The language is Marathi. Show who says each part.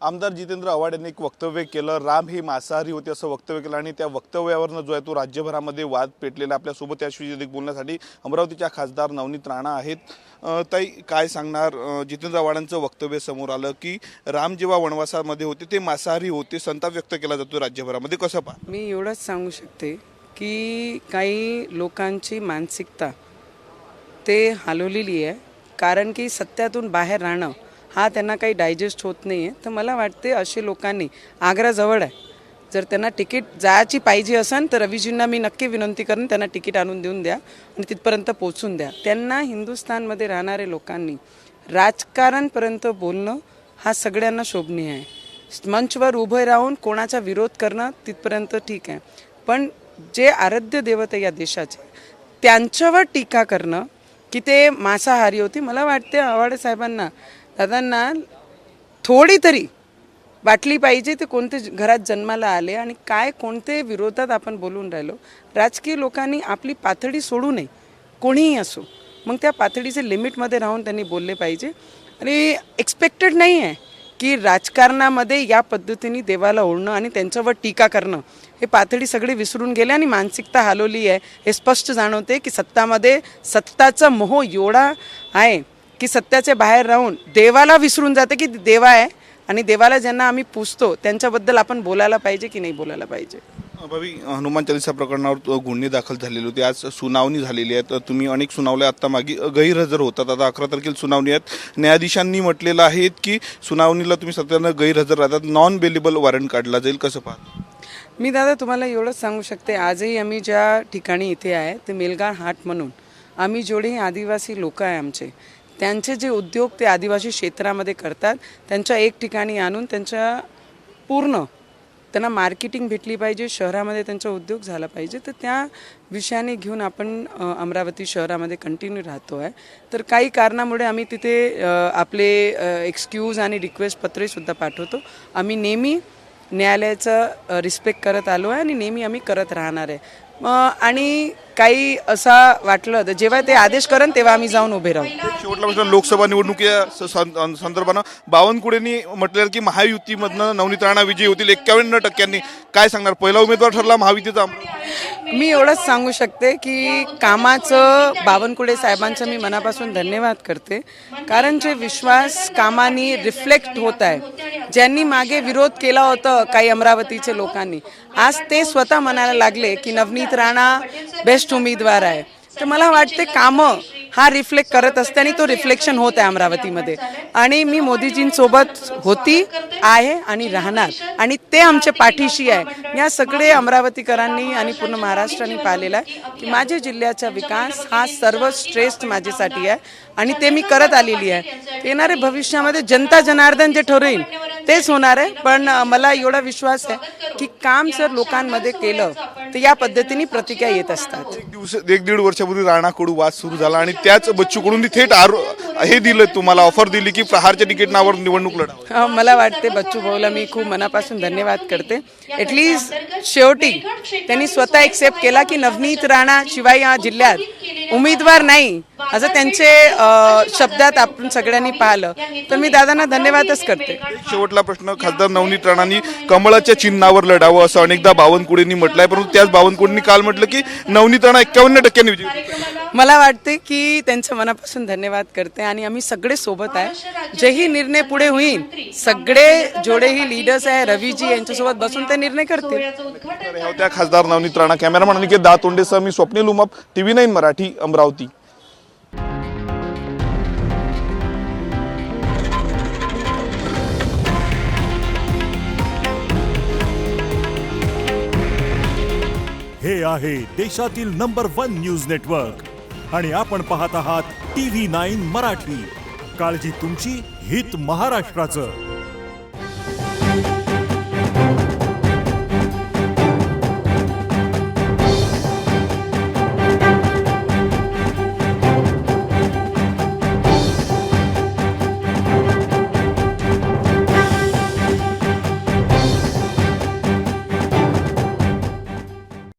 Speaker 1: आमदार जितेंद्र आव्हाड यांनी एक वक्तव्य केलं। राम हे मांसाहारी होते असं वक्तव्य केलं आणि त्या वक्तव्यावरनं जो आहे तो राज्यभरामध्ये वाद पेटलेला। आपल्यासोबत याविषयी अधिक बोलण्यासाठी अमरावतीच्या खासदार नवनीत राणा आहेत। ताई, काय सांगणार? जितेंद्र आव्हाडांचं वक्तव्य समोर आलं की राम जेव्हा वनवासामध्ये होते ते मांसाहारी होते, संताप व्यक्त केला जातो राज्यभरामध्ये, कसं पाहता?
Speaker 2: मी एवढंच सांगू शकते की काही लोकांची मानसिकता ते हलवलेली आहे, कारण की सत्यातून बाहेर राहणं हा त्यांना काही डायजेस्ट होत नाही आहे। तर मला वाटते असे लोकांनी, आग्रा जवळ आहे, जर त्यांना तिकीट जायची पाहिजे असेल तर रवीजींना मी नक्की विनंती करेन त्यांना तिकीट आणून देऊन द्या आणि तिथपर्यंत पोहोचून द्या। त्यांना हिंदुस्थानमध्ये राहणारे लोकांनी राजकारणपर्यंत बोलणं हा सगळ्यांना शोभनीय आहे। मंचवर उभे राहून कोणाचा विरोध करणं तिथपर्यंत ठीक आहे, पण जे आराध्य देवता या देशाचे त्यांच्यावर टीका करणं की ते मांसाहारी होते, मला वाटते आव्हाड साहेबांना, दादांना थोडी तरी वाटली पाहिजे ते कोणते घरात जन्माला आले आणि काय कोणते विरोधात आपण बोलून राहिलो। राजकीय लोकांनी आपली पातळी सोडू नये, कोणीही असो, मग त्या पातळीचे लिमिटमध्ये राहून त्यांनी बोलले पाहिजे। आणि एक्सपेक्टेड नाही आहे की राजकारणामध्ये या पद्धतीने देवाला ओढणं आणि त्यांच्यावर टीका करणं हे पातळी सगळी विसरून गेले आणि मानसिकता हलवली आहे। हे स्पष्ट जाणवते की सत्ताचा मोह एवढा आहे की सत्याच्या बाहेर राहून देवाला विसरून जाते की देवा आहे आणि देवाला ज्यांना आम्ही पूजतो त्यांच्याबद्दल आपण बोलायला पाहिजे की नाही बोलायला पाहिजे।
Speaker 1: भावी, हनुमान चालीसा प्रकरणावर गुन्हे दाखल झालेले होते, आज सुनावणी झालेली आहे। तर तुम्ही अनेक सुनावल्या आत्ता मागे गैरहजर होतात, आता 11 तारखेला सुनावणी आहेत। न्यायाधीशांनी म्हटलेलं आहे की सुनावणीला तुम्ही सत्यानं गैरहजर राहतात, नॉन बेलेबल वॉरंट काढला जाईल, कसं पाहता?
Speaker 2: मी दादा तुम्हाला एवढंच सांगू शकते, आजही आम्ही ज्या ठिकाणी इथे आहे ते मेलगार हाट म्हणून आम्ही जेवढे आदिवासी लोक आहे आमचे, त्यांचे जे उद्योग ते आदिवासी क्षेत्रामध्ये करतात त्यांच्या एक ठिकाणी आणून त्यांच्या पूर्ण त्यांना मार्केटिंग भेटली पाहिजे, शहरामध्ये त्यांचा उद्योग झाला पाहिजे। तर त्या विषयाने घेऊन आपण अमरावती शहरामध्ये कंटिन्यू राहतो आहे। तर काही कारणामुळे आम्ही तिथे आपले एक्सक्यूज आणि रिक्वेस्ट पत्रेसुद्धा पाठवतो। आम्ही नेहमी न्यायालयाचं रिस्पेक्ट करत आलो आहे आणि नेहमी आम्ही करत राहणार आहे। आणि काही असा वाटलं तर जेव्हा ते आदेश करेन तेव्हा आम्ही जाऊन उभे राहू।
Speaker 1: शेवटला प्रश्न, लोकसभा निवडणुकीच्या संदर्भानं बावनकुळेंनी म्हटलेलं की महायुतीमधनं नवनीत राणा विजयी होतील 51%। काय सांगणार? पहिला उमेदवार ठरला महायुतीचा।
Speaker 2: मी एवढंच सांगू शकते की कामाचं बावनकुळे साहेबांचं मी मनापासून धन्यवाद करते, कारण जे विश्वास कामाने रिफ्लेक्ट होत आहे, ज्यांनी मागे विरोध केला होता काही अमरावतीचे लोकांनी, आज ते स्वतः म्हणायला लागले की नवनीत राणा बेस्ट उमेदवार आहे। तर मला वाटते कामं हा रिफ्लेक्ट करत असते आणि तो रिफ्लेक्शन होत आहे अमरावतीमध्ये। आणि मी मोदीजींसोबत होती, आहे आणि राहणार, आणि ते आमच्या पाठीशी आहे। या सगळे अमरावतीकरांनी आणि पूर्ण महाराष्ट्राने पाहिलेलं आहे की माझ्या जिल्ह्याचा विकास हा सर्वश्रेष्ठ माझ्यासाठी आहे आणि ते मी करत आलेली आहे। येणारे भविष्यामध्ये जनता जनार्दन जे ठरवेल तेच होणार आहे, पण मला एवढा विश्वास आहे की काम जर लोकांमध्ये केलं तर या पद्धतीने प्रतिक्रिया येत असतात।
Speaker 1: एक दीड वर्षापूर्वी राणाकडून वाद सुरू झाला आणि त्याच बच्चूकडून थेट हे दिलं, तुम्हाला ऑफर दिली की प्रहारच्या तिकीटनावर निवडणूक लढा।
Speaker 2: मला वाटते बच्चू भाऊला मी खूप मनापासून धन्यवाद करते। ॲटलिस्ट शेवटी त्यांनी स्वतः एक्सेप्ट केला की नवनीत राणा शिवाय या जिल्ह्यात उमेदवार नाही, असं त्यांचे शब्दात आपण सगळ्यांनी पाहिलं। तर मी दादांना धन्यवादच करते।
Speaker 1: शेवटला प्रश्न, खासदार नवनीत राणांनी कमळाच्या चिन्हावर लढावं असं अनेकदा बावनकुळेंनी म्हटलंय, परंतु त्याच बावनकुळेंनी काल म्हटलं की नवनीत राणा 51% विजयी।
Speaker 2: मला वाटते की त्यांचं मनापासून धन्यवाद करते आणि आम्ही सगळे सोबत आहे। जेही निर्णय पुढे होईल, सगळे जेवढेही लीडर्स आहे रवीजी यांच्यासोबत बसून ते निर्णय करतील।
Speaker 1: होत्या खासदार नवनीत राणा। कॅमेरामॅन अनिकेत दातोंडेसह मी स्वप्नील उमाप, TV9 मराठी, अमरावती।
Speaker 3: हे आहे देशातील नंबर 1 न्यूज नेटवर्क आणि आपण पाहत आहात TV9 मराठी। काळजी तुमची, हित महाराष्ट्राचं।